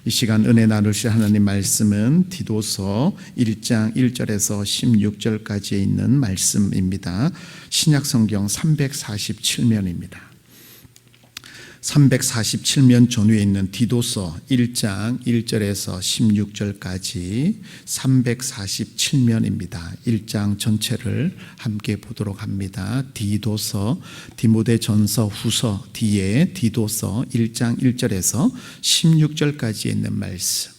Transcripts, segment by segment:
이 시간 은혜 나누실 하나님 말씀은 디도서 1장 1절에서 16절까지에 있는 말씀입니다. 신약 성경 347면입니다. 347면 전후에 있는 디도서 1장 1절에서 16절까지 347면입니다. 1장 전체를 함께 보도록 합니다. 디도서, 디모데전서, 후서 뒤에 디도서 1장 1절에서 16절까지 있는 말씀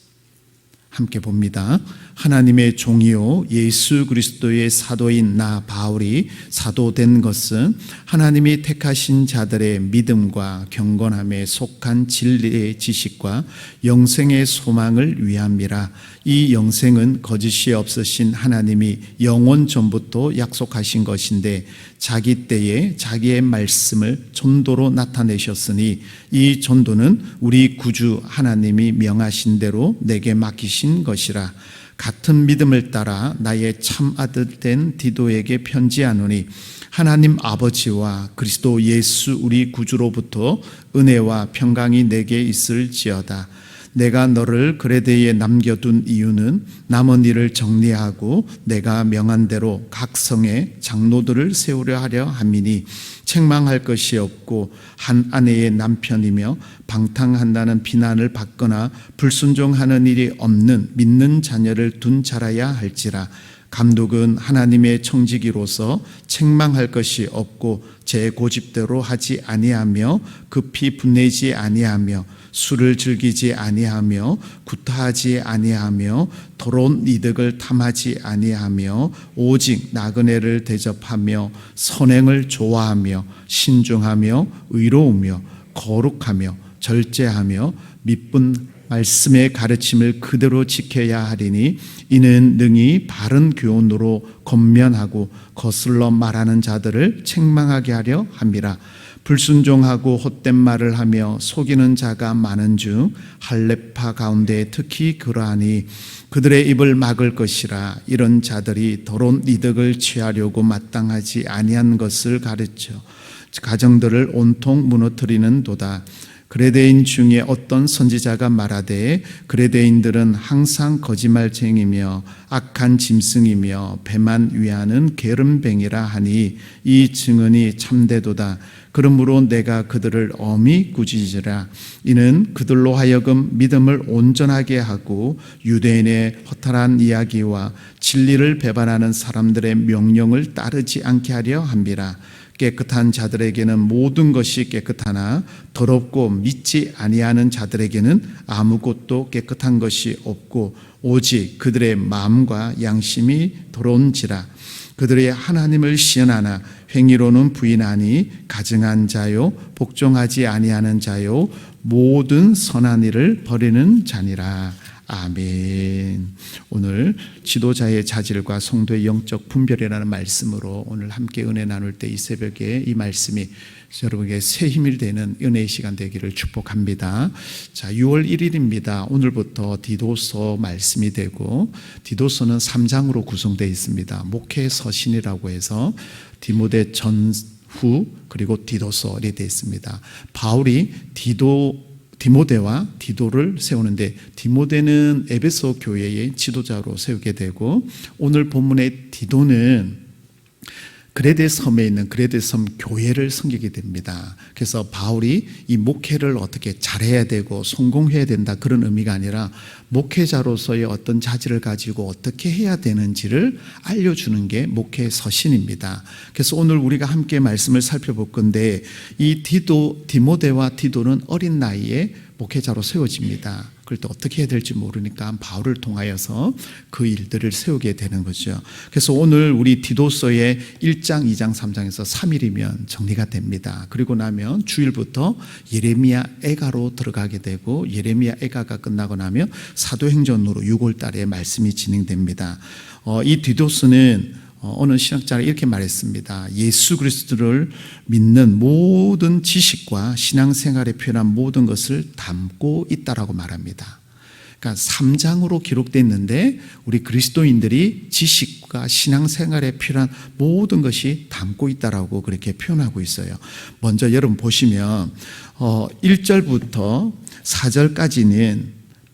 함께 봅니다. 하나님의 종이요 예수 그리스도의 사도인 나 바울이 사도된 것은 하나님이 택하신 자들의 믿음과 경건함에 속한 진리의 지식과 영생의 소망을 위함이라. 이 영생은 거짓이 없으신 하나님이 영원 전부터 약속하신 것인데 자기 때에 자기의 말씀을 전도로 나타내셨으니 이 전도는 우리 구주 하나님이 명하신 대로 내게 맡기신 것이라. 같은 믿음을 따라 나의 참 아들 된 디도에게 편지하노니 하나님 아버지와 그리스도 예수 우리 구주로부터 은혜와 평강이 내게 있을지어다. 내가 너를 그레데에 남겨둔 이유는 남은 일을 정리하고 내가 명한 대로 각 성에 장로들을 세우려 하려 함이니 책망할 것이 없고 한 아내의 남편이며 방탕한다는 비난을 받거나 불순종하는 일이 없는 믿는 자녀를 둔 자라야 할지라. 감독은 하나님의 청지기로서 책망할 것이 없고 제 고집대로 하지 아니하며 급히 분내지 아니하며 술을 즐기지 아니하며 구타하지 아니하며 더러운 이득을 탐하지 아니하며 오직 나그네를 대접하며 선행을 좋아하며 신중하며 의로우며 거룩하며 절제하며 믿분 말씀의 가르침을 그대로 지켜야 하리니 이는 능히 바른 교훈으로 권면하고 거슬러 말하는 자들을 책망하게 하려 함이라. 불순종하고 헛된 말을 하며 속이는 자가 많은 중 할례파 가운데 특히 그러하니 그들의 입을 막을 것이라. 이런 자들이 더러운 이득을 취하려고 마땅하지 아니한 것을 가르쳐 가정들을 온통 무너뜨리는 도다. 그레데인 중에 어떤 선지자가 말하되 그레데인들은 항상 거짓말쟁이며 악한 짐승이며 배만 위하는 게으름뱅이라 하니 이 증언이 참되도다. 그러므로 내가 그들을 엄히 꾸짖으라. 이는 그들로 하여금 믿음을 온전하게 하고 유대인의 허탈한 이야기와 진리를 배반하는 사람들의 명령을 따르지 않게 하려 함이라. 깨끗한 자들에게는 모든 것이 깨끗하나 더럽고 믿지 아니하는 자들에게는 아무것도 깨끗한 것이 없고 오직 그들의 마음과 양심이 더러운지라. 그들이 하나님을 시연하나 행위로는 부인하니 가증한 자요 복종하지 아니하는 자요 모든 선한 일을 버리는 자니라. 아멘. 오늘 지도자의 자질과 성도의 영적 분별이라는 말씀으로 오늘 함께 은혜 나눌 때 이 새벽에 이 말씀이 여러분에게 새 힘이 되는 은혜의 시간 되기를 축복합니다. 자, 6월 1일입니다. 오늘부터 디도서 말씀이 되고 디도서는 3장으로 구성되어 있습니다. 목회 서신이라고 해서 디모데 전후 그리고 디도서에 되어 있습니다. 바울이 디모데와 디도를 세우는데 디모데는 에베소 교회의 지도자로 세우게 되고 오늘 본문의 디도는 그레데 섬에 있는 그레데 섬 교회를 섬기게 됩니다. 그래서 바울이 이 목회를 어떻게 잘해야 되고 성공해야 된다 그런 의미가 아니라 목회자로서의 어떤 자질을 가지고 어떻게 해야 되는지를 알려주는 게 목회 서신입니다. 그래서 오늘 우리가 함께 말씀을 살펴볼 건데 이 디모데와 디도는 어린 나이에 목회자로 세워집니다. 그럴 때 어떻게 해야 될지 모르니까 바울을 통하여서 그 일들을 세우게 되는 거죠. 그래서 오늘 우리 디도서의 1장, 2장, 3장에서 3일이면 정리가 됩니다. 그리고 나면 주일부터 예레미야 애가로 들어가게 되고 예레미야 애가가 끝나고 나면 사도행전으로 6월 달에 말씀이 진행됩니다. 이 디도서는 어느 신학자가 이렇게 말했습니다. 예수 그리스도를 믿는 모든 지식과 신앙생활에 필요한 모든 것을 담고 있다라고 말합니다. 그러니까 3장으로 기록되어 있는데 우리 그리스도인들이 지식과 신앙생활에 필요한 모든 것이 담고 있다라고 그렇게 표현하고 있어요. 먼저 여러분 보시면 1절부터 4절까지는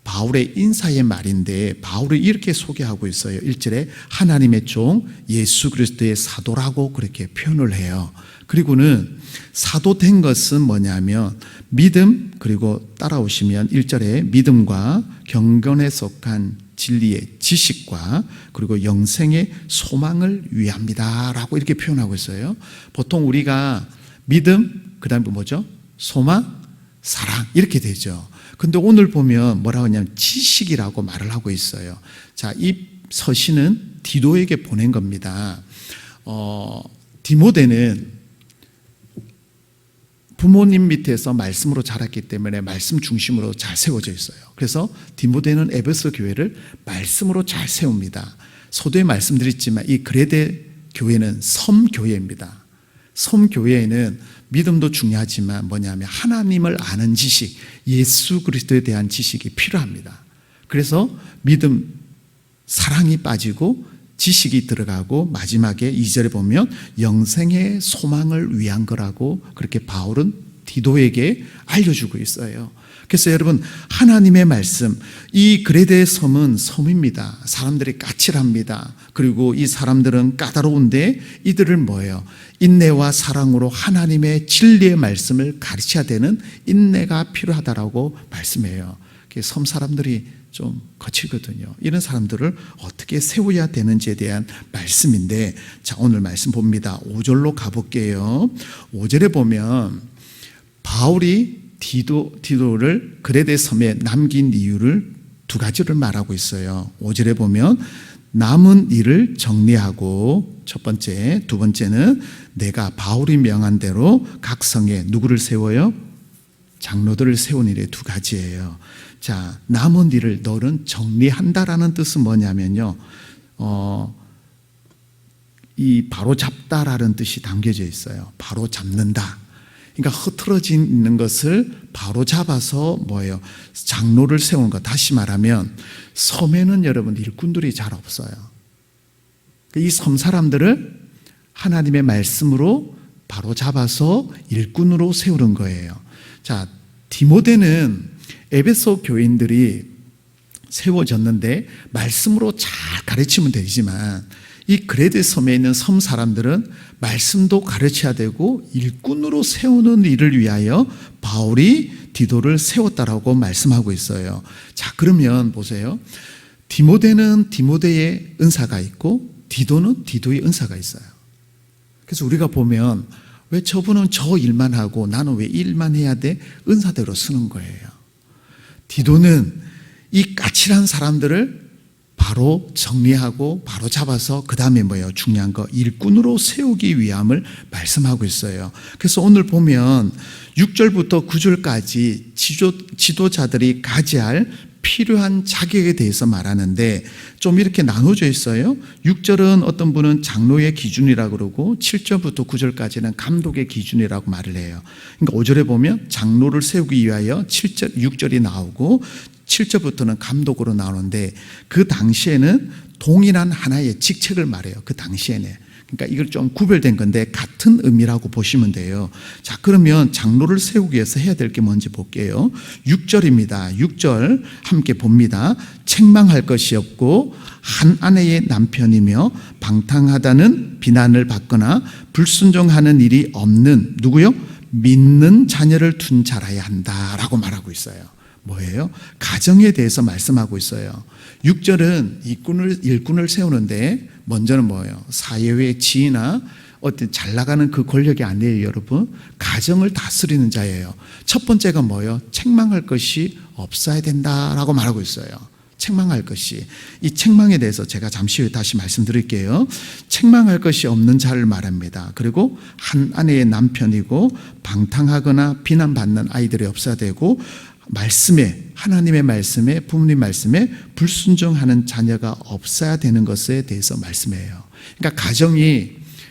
바울의 인사의 말인데 바울이 이렇게 소개하고 있어요. 1절에 하나님의 종 예수 그리스도의 사도라고 그렇게 표현을 해요. 그리고는 사도 된 것은 뭐냐면 믿음, 그리고 따라오시면 1절에 믿음과 경건에 속한 진리의 지식과 그리고 영생의 소망을 위함이다 라고 이렇게 표현하고 있어요. 보통 우리가 믿음, 그 다음에 뭐죠? 소망, 사랑 이렇게 되죠. 근데 오늘 보면 뭐라고 하냐면 지식이라고 말을 하고 있어요. 자, 이 서신은 디도에게 보낸 겁니다. 디모데는 부모님 밑에서 말씀으로 자랐기 때문에 말씀 중심으로 잘 세워져 있어요. 그래서 디모데는 에베소 교회를 말씀으로 잘 세웁니다. 서두에 말씀드렸지만 이 그레데 교회는 섬교회입니다. 섬교회에는 믿음도 중요하지만 뭐냐면 하나님을 아는 지식, 예수 그리스도에 대한 지식이 필요합니다. 그래서 믿음, 사랑이 빠지고 지식이 들어가고 마지막에 2절에 보면 영생의 소망을 위한 거라고 그렇게 바울은 디도에게 알려주고 있어요. 그래서 여러분, 하나님의 말씀, 이 그레데의 섬은 섬입니다. 사람들이 까칠합니다. 그리고 이 사람들은 까다로운데 이들을 뭐예요? 인내와 사랑으로 하나님의 진리의 말씀을 가르쳐야 되는 인내가 필요하다라고 말씀해요. 섬 사람들이 좀 거칠거든요. 이런 사람들을 어떻게 세워야 되는지에 대한 말씀인데, 자, 오늘 말씀 봅니다. 5절로 가볼게요. 5절에 보면 바울이 디도를 그레데 섬에 남긴 이유를 두 가지를 말하고 있어요. 5절에 보면 남은 일을 정리하고 첫 번째, 두 번째는 내가 바울이 명한 대로 각 성에 누구를 세워요? 장로들을 세운 일의 두 가지예요. 자, 남은 일을 너는 정리한다라는 뜻은 뭐냐면요, 이 바로 잡다라는 뜻이 담겨져 있어요. 바로 잡는다. 그러니까 흐트러진 있는 것을 바로 잡아서 뭐예요? 장로를 세우는 것. 다시 말하면 섬에는 여러분 일꾼들이 잘 없어요. 이 섬 사람들을 하나님의 말씀으로 바로 잡아서 일꾼으로 세우는 거예요. 자, 디모데는 에베소 교인들이 세워졌는데 말씀으로 잘 가르치면 되지만 이 그레데 섬에 있는 섬 사람들은 말씀도 가르쳐야 되고 일꾼으로 세우는 일을 위하여 바울이 디도를 세웠다라고 말씀하고 있어요. 자, 그러면 보세요. 디모데는 디모데의 은사가 있고 디도는 디도의 은사가 있어요. 그래서 우리가 보면 왜 저분은 저 일만 하고 나는 왜 이 일만 해야 돼? 은사대로 쓰는 거예요. 디도는 이 까칠한 사람들을 바로 정리하고 바로 잡아서 그 다음에 뭐예요? 중요한 거 일꾼으로 세우기 위함을 말씀하고 있어요. 그래서 오늘 보면 6절부터 9절까지 지도자들이 가져야 할 필요한 자격에 대해서 말하는데 좀 이렇게 나눠져 있어요. 6절은 어떤 분은 장로의 기준이라고 그러고 7절부터 9절까지는 감독의 기준이라고 말을 해요. 그러니까 5절에 보면 장로를 세우기 위하여 7절, 6절이 나오고 7절부터는 감독으로 나오는데 그 당시에는 동일한 하나의 직책을 말해요. 그 당시에는. 그러니까 이걸 좀 구별된 건데 같은 의미라고 보시면 돼요. 자, 그러면 장로를 세우기 위해서 해야 될 게 뭔지 볼게요. 6절입니다. 6절 함께 봅니다. 책망할 것이 없고 한 아내의 남편이며 방탕하다는 비난을 받거나 불순종하는 일이 없는 누구요? 믿는 자녀를 둔 자라야 한다라고 말하고 있어요. 뭐예요? 가정에 대해서 말씀하고 있어요. 6절은 일꾼을 세우는데 먼저는 뭐예요? 사회의 지위나 어떤 잘 나가는 그 권력이 아니에요, 여러분. 가정을 다스리는 자예요. 첫 번째가 뭐예요? 책망할 것이 없어야 된다라고 말하고 있어요. 책망할 것이. 이 책망에 대해서 제가 잠시 후에 다시 말씀드릴게요. 책망할 것이 없는 자를 말합니다. 그리고 한 아내의 남편이고 방탕하거나 비난받는 아이들이 없어야 되고 말씀에, 하나님의 말씀에, 부모님 말씀에 불순종하는 자녀가 없어야 되는 것에 대해서 말씀해요. 그러니까 가정이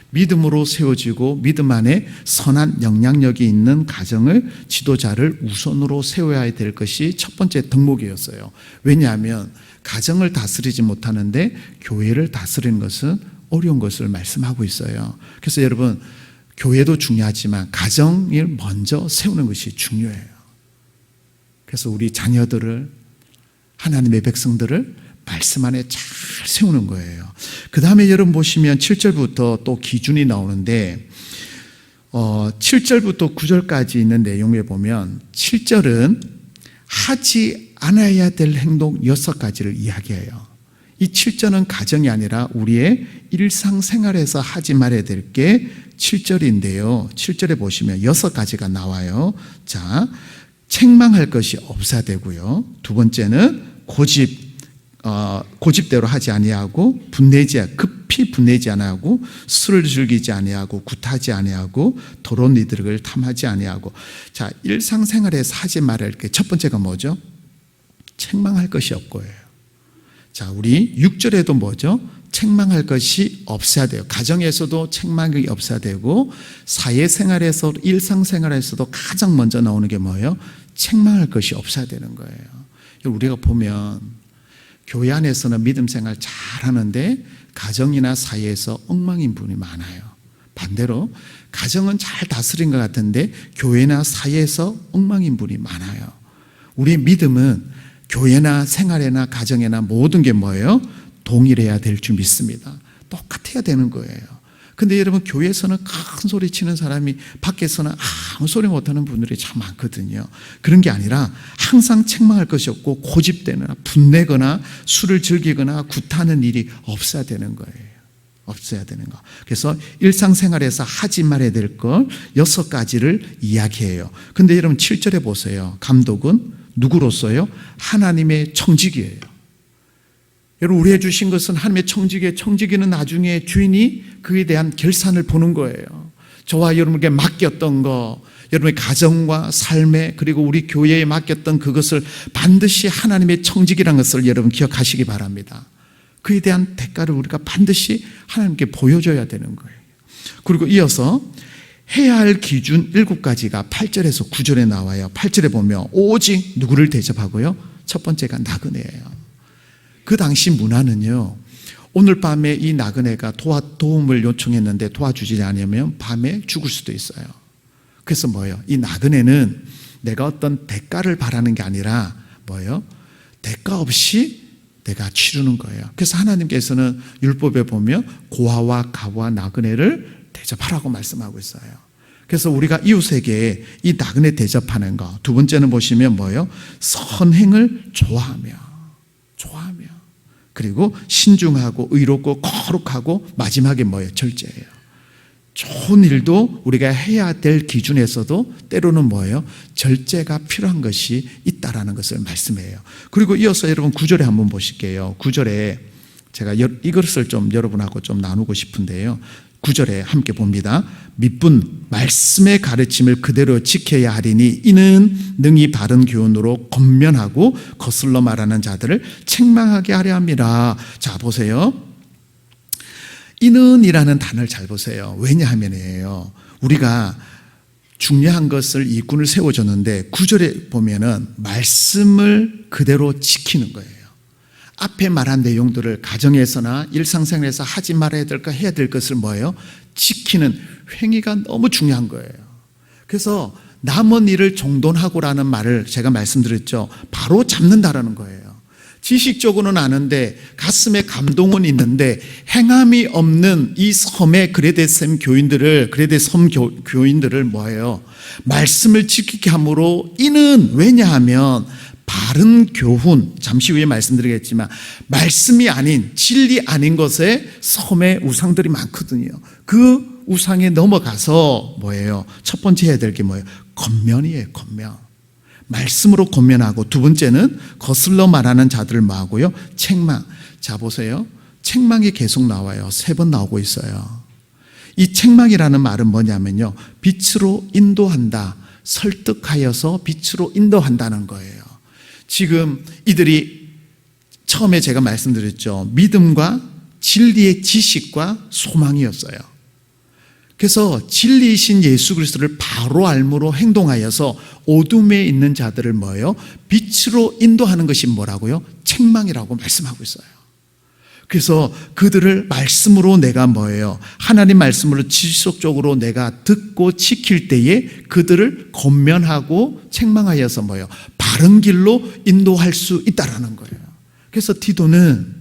믿음으로 세워지고 믿음 안에 선한 영향력이 있는 가정을, 지도자를 우선으로 세워야 될 것이 첫 번째 덕목이었어요. 왜냐하면 가정을 다스리지 못하는데 교회를 다스리는 것은 어려운 것을 말씀하고 있어요. 그래서 여러분, 교회도 중요하지만 가정을 먼저 세우는 것이 중요해요. 그래서 우리 자녀들을 하나님의 백성들을 말씀 안에 잘 세우는 거예요. 그 다음에 여러분 보시면 7절부터 또 기준이 나오는데 7절부터 9절까지 있는 내용에 보면 7절은 하지 않아야 될 행동 6가지를 이야기해요. 이 7절은 가정이 아니라 우리의 일상생활에서 하지 말아야 될 게 7절인데요. 7절에 보시면 6가지가 나와요. 자, 책망할 것이 없어야 되고요. 두 번째는 고집대로 하지 아니하고 급히 분내지 아니하고 술을 즐기지 아니하고 굿하지 아니하고 더러운 이들을 탐하지 아니하고. 자, 일상생활에서 하지 말아야 할 게 첫 번째가 뭐죠? 책망할 것이 없고예요. 자, 우리 6절에도 뭐죠? 책망할 것이 없어야 돼요. 가정에서도 책망이 없어야 되고 사회생활에서 일상생활에서도 가장 먼저 나오는 게 뭐예요? 책망할 것이 없어야 되는 거예요. 우리가 보면 교회 안에서는 믿음 생활 잘 하는데 가정이나 사회에서 엉망인 분이 많아요. 반대로 가정은 잘 다스린 것 같은데 교회나 사회에서 엉망인 분이 많아요. 우리의 믿음은 교회나 생활에나 가정에나 모든 게 뭐예요? 동일해야 될 줄 믿습니다. 똑같아야 되는 거예요. 근데 여러분, 교회에서는 큰 소리 치는 사람이 밖에서는 아무 소리 못하는 분들이 참 많거든요. 그런 게 아니라 항상 책망할 것이 없고 고집되거나 분내거나 술을 즐기거나 굿하는 일이 없어야 되는 거예요. 없어야 되는 거. 그래서 일상생활에서 하지 말아야 될 것 6가지를 이야기해요. 근데 여러분 7절에 보세요. 감독은 누구로서요? 하나님의 청지기예요. 여러분, 우리에 주신 것은 하나님의 청지기예요. 청지기는 나중에 주인이 그에 대한 결산을 보는 거예요. 저와 여러분에게 맡겼던 거, 여러분의 가정과 삶에 그리고 우리 교회에 맡겼던 그것을 반드시 하나님의 청지기라는 것을 여러분 기억하시기 바랍니다. 그에 대한 대가를 우리가 반드시 하나님께 보여줘야 되는 거예요. 그리고 이어서 해야 할 기준 7가지가 8절에서 9절에 나와요. 8절에 보면 오직 누구를 대접하고요? 첫 번째가 나그네예요. 그 당시 문화는요, 오늘 밤에 이 나그네가 도움을 요청했는데 도와주지 않으면 밤에 죽을 수도 있어요. 그래서 뭐예요? 이 나그네는 내가 어떤 대가를 바라는 게 아니라 뭐예요? 대가 없이 내가 치르는 거예요. 그래서 하나님께서는 율법에 보면 고아와 가부와 나그네를 대접하라고 말씀하고 있어요. 그래서 우리가 이웃에게 이 나그네 대접하는 거. 두 번째는 보시면 뭐예요? 선행을 좋아하며 그리고 신중하고 의롭고 거룩하고 마지막에 뭐예요? 절제예요. 좋은 일도 우리가 해야 될 기준에서도 때로는 뭐예요? 절제가 필요한 것이 있다라는 것을 말씀해요. 그리고 이어서 여러분 9절에 한번 보실게요. 9절에 제가 이것을 좀 여러분하고 좀 나누고 싶은데요. 9절에 함께 봅니다. 밑분 말씀의 가르침을 그대로 지켜야 하리니 이는 능히 바른 교훈으로 권면하고 거슬러 말하는 자들을 책망하게 하려 함이라. 자, 보세요. 이는이라는 단어를 잘 보세요. 왜냐하면요, 우리가 중요한 것을 일꾼을 세워줬는데 9절에 보면은 말씀을 그대로 지키는 거예요. 앞에 말한 내용들을 가정에서나 일상생활에서 하지 말아야 될 것, 해야 될 것을 뭐예요? 지키는 행위가 너무 중요한 거예요. 그래서 남은 일을 정돈하고라는 말을 제가 말씀드렸죠. 바로 잡는다라는 거예요. 지식적으로는 아는데 가슴에 감동은 있는데 행함이 없는 이 섬의 그레데섬 교인들을 뭐예요? 말씀을 지키게 함으로 이는 왜냐하면 바른 교훈, 잠시 후에 말씀드리겠지만 말씀이 아닌 진리 아닌 것에 섬에 우상들이 많거든요. 그 우상에 넘어가서 뭐예요? 첫 번째 해야 될 게 뭐예요? 권면이에요. 권면. 말씀으로 권면하고, 두 번째는 거슬러 말하는 자들을 뭐하고요? 책망. 자, 보세요. 책망이 계속 나와요. 3번 나오고 있어요. 이 책망이라는 말은 뭐냐면요, 빛으로 인도한다, 설득하여서 빛으로 인도한다는 거예요. 지금 이들이 처음에 제가 말씀드렸죠. 믿음과 진리의 지식과 소망이었어요. 그래서 진리이신 예수 그리스도를 바로 알므로 행동하여서 어둠에 있는 자들을 뭐예요? 빛으로 인도하는 것이 뭐라고요? 책망이라고 말씀하고 있어요. 그래서 그들을 말씀으로 내가 뭐예요? 하나님 말씀으로 지속적으로 내가 듣고 지킬 때에 그들을 권면하고 책망하여서 뭐예요? 바른 길로 인도할 수 있다라는 거예요. 그래서 디도는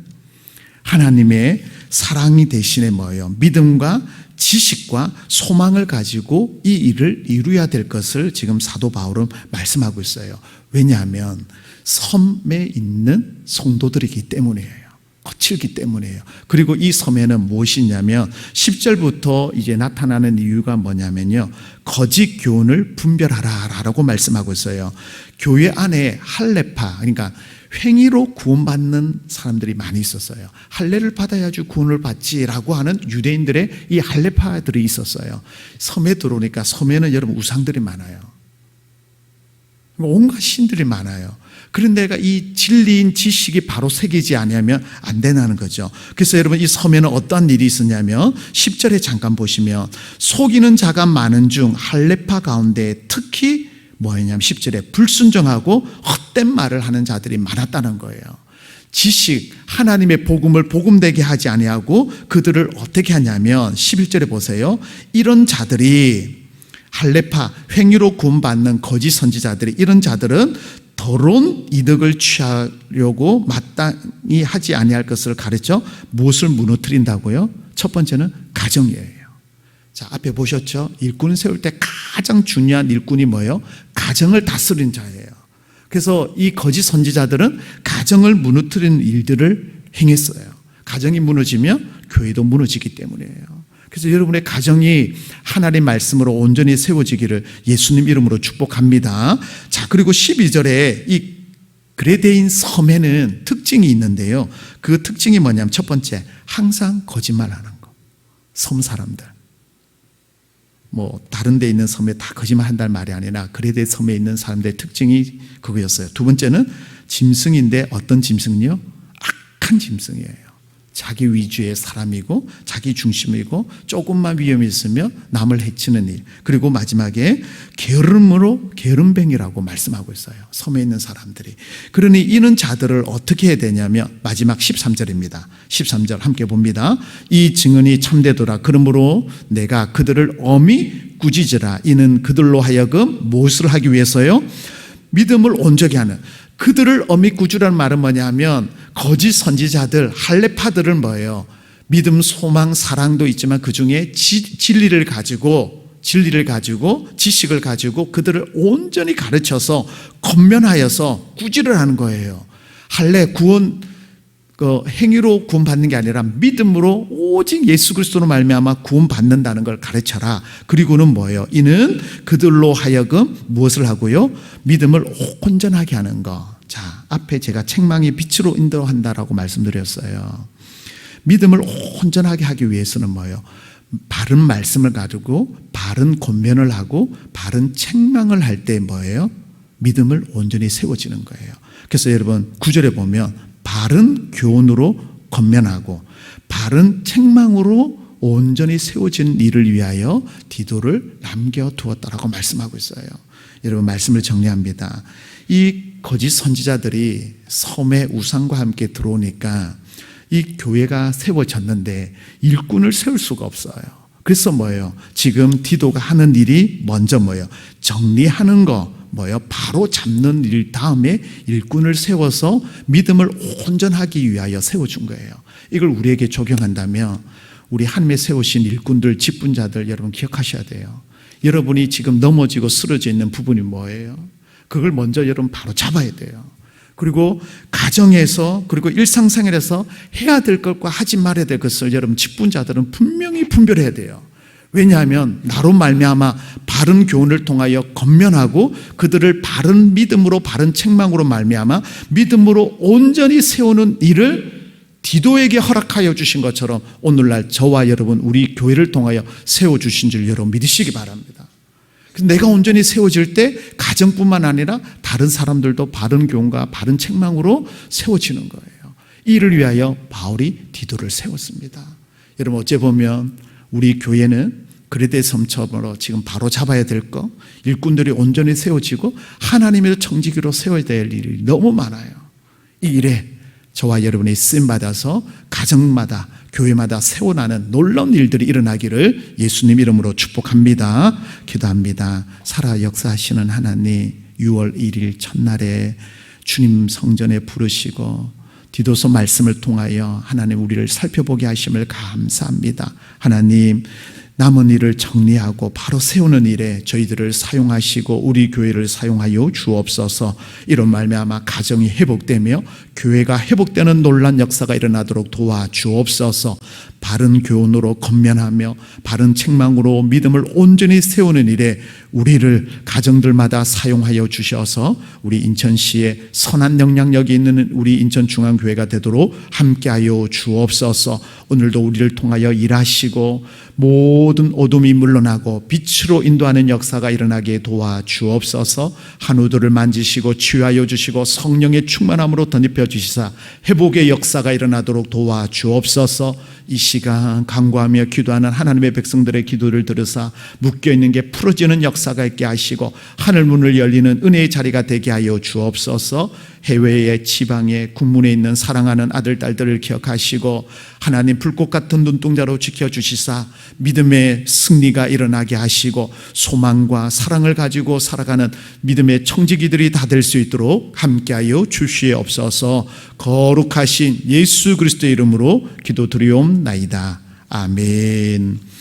하나님의 사랑이 대신에 뭐예요? 믿음과 지식과 소망을 가지고 이 일을 이루어야 될 것을 지금 사도 바울은 말씀하고 있어요. 왜냐하면 섬에 있는 성도들이기 때문이에요. 거칠기 때문이에요. 그리고 이 섬에는 무엇이 있냐면 10절부터 이제 나타나는 이유가 뭐냐면요, 거짓 교훈을 분별하라라고 말씀하고 있어요. 교회 안에 할례파, 그러니까 횡의로 구원받는 사람들이 많이 있었어요. 할례를 받아야지 구원을 받지라고 하는 유대인들의 이 할례파들이 있었어요. 섬에 들어오니까 섬에는 여러분 우상들이 많아요. 온갖 신들이 많아요. 그런데 내가 이 진리인 지식이 바로 새기지 않으면 안 되는 거죠. 그래서 여러분 이 섬에는 어떠한 일이 있었냐면 10절에 잠깐 보시면 속이는 자가 많은 중 할례파 가운데 특히 뭐였냐면 10절에 불순종하고 헛된 말을 하는 자들이 많았다는 거예요. 지식, 하나님의 복음을 복음되게 하지 아니하고 그들을 어떻게 하냐면 11절에 보세요. 이런 자들이 할례파, 횡의로 구원받는 거짓 선지자들이, 이런 자들은 더러운 이득을 취하려고 마땅히 하지 아니할 것을 가르쳐 무엇을 무너뜨린다고요? 첫 번째는 가정이에요. 자, 앞에 보셨죠? 일꾼을 세울 때 가장 중요한 일꾼이 뭐예요? 가정을 다스린 자예요. 그래서 이 거짓 선지자들은 가정을 무너뜨리는 일들을 행했어요. 가정이 무너지면 교회도 무너지기 때문이에요. 그래서 여러분의 가정이 하나님 말씀으로 온전히 세워지기를 예수님 이름으로 축복합니다. 자, 그리고 12절에 이 그레데인 섬에는 특징이 있는데요. 그 특징이 뭐냐면 첫 번째, 항상 거짓말하는 거. 섬 사람들. 뭐 다른 데 있는 섬에 다 거짓말 한다는 말이 아니라 그레데 섬에 있는 사람들의 특징이 그거였어요. 두 번째는 짐승인데 어떤 짐승이요? 악한 짐승이에요. 자기 위주의 사람이고 자기 중심이고 조금만 위험이 있으면 남을 해치는 일. 그리고 마지막에 게으름뱅이라고 말씀하고 있어요. 섬에 있는 사람들이. 그러니 이런 자들을 어떻게 해야 되냐면 마지막 13절입니다. 13절 함께 봅니다. 이 증언이 참되더라. 그러므로 내가 그들을 엄히 꾸짖으라. 이는 그들로 하여금 무엇을 하기 위해서요? 믿음을 온전히 하는. 그들을 엄히 꾸짖으라는 말은 뭐냐면 거짓 선지자들, 할례파들은 뭐예요? 믿음, 소망, 사랑도 있지만 그 중에 진리를 가지고 지식을 가지고 그들을 온전히 가르쳐서 권면하여서 꾸짖을 하는 거예요. 할례 구원 행위로 구원받는 게 아니라 믿음으로 오직 예수 그리스도로 말미암아 구원받는다는 걸 가르쳐라. 그리고는 뭐예요? 이는 그들로 하여금 무엇을 하고요? 믿음을 온전하게 하는 거. 자, 앞에 제가 책망이 빛으로 인도한다라고 말씀드렸어요. 믿음을 온전하게 하기 위해서는 뭐예요? 바른 말씀을 가지고 바른 권면을 하고 바른 책망을 할 때 뭐예요? 믿음을 온전히 세워지는 거예요. 그래서 여러분 9절에 보면 바른 교훈으로 권면하고 바른 책망으로 온전히 세워진 일을 위하여 디도를 남겨두었다라고 말씀하고 있어요. 여러분 말씀을 정리합니다. 이 거짓 선지자들이 섬의 우상과 함께 들어오니까 이 교회가 세워졌는데 일꾼을 세울 수가 없어요. 그래서 뭐예요? 지금 디도가 하는 일이 먼저 뭐예요? 정리하는 거 뭐예요? 바로 잡는 일 다음에 일꾼을 세워서 믿음을 온전하기 위하여 세워준 거예요. 이걸 우리에게 적용한다면 우리 하나님의 세우신 일꾼들, 직분자들 여러분 기억하셔야 돼요. 여러분이 지금 넘어지고 쓰러져 있는 부분이 뭐예요? 그걸 먼저 여러분 바로 잡아야 돼요. 그리고 가정에서 그리고 일상생활에서 해야 될 것과 하지 말아야 될 것을 여러분 직분자들은 분명히 분별해야 돼요. 왜냐하면 나로 말미암아 바른 교훈을 통하여 권면하고 그들을 바른 믿음으로 바른 책망으로 말미암아 믿음으로 온전히 세우는 일을 디도에게 허락하여 주신 것처럼 오늘날 저와 여러분 우리 교회를 통하여 세워주신 줄 여러분 믿으시기 바랍니다. 내가 온전히 세워질 때 가정뿐만 아니라 다른 사람들도 바른 교훈과 바른 책망으로 세워지는 거예요. 이를 위하여 바울이 디도를 세웠습니다. 여러분 어째 보면 우리 교회는 그레데 섬처럼 지금 바로 잡아야 될 거, 일꾼들이 온전히 세워지고 하나님의 청지기로 세워야 될 일이 너무 많아요. 이 일에 저와 여러분이 쓰임받아서 가정마다 교회마다 세워나는 놀라운 일들이 일어나기를 예수님 이름으로 축복합니다. 기도합니다. 살아 역사하시는 하나님, 6월 1일 첫날에 주님 성전에 부르시고 디도서 말씀을 통하여 하나님 우리를 살펴보게 하심을 감사합니다. 하나님, 남은 일을 정리하고 바로 세우는 일에 저희들을 사용하시고 우리 교회를 사용하여 주옵소서. 이런 말미암아 가정이 회복되며 교회가 회복되는 놀란 역사가 일어나도록 도와주옵소서. 바른 교훈으로 건면하며 바른 책망으로 믿음을 온전히 세우는 일에 우리를 가정들마다 사용하여 주셔서 우리 인천시에 선한 영향력이 있는 우리 인천중앙교회가 되도록 함께하여 주옵소서. 오늘도 우리를 통하여 일하시고 모든 어둠이 물러나고 빛으로 인도하는 역사가 일어나게 도와주옵소서. 한우들을 만지시고 치유하여 주시고 성령의 충만함으로 덧입혀 주시사 회복의 역사가 일어나도록 도와주옵소서. 이 시간 간구하며 기도하는 하나님의 백성들의 기도를 들으사 묶여있는 게 풀어지는 역사가 있게 하시고 하늘 문을 열리는 은혜의 자리가 되게 하여 주옵소서. 해외의 지방에 군문에 있는 사랑하는 아들 딸들을 기억하시고 하나님 불꽃 같은 눈동자로 지켜주시사 믿음의 승리가 일어나게 하시고 소망과 사랑을 가지고 살아가는 믿음의 청지기들이 다 될 수 있도록 함께하여 주시옵소서. 거룩하신 예수 그리스도의 이름으로 기도드리옵나이다. 아멘.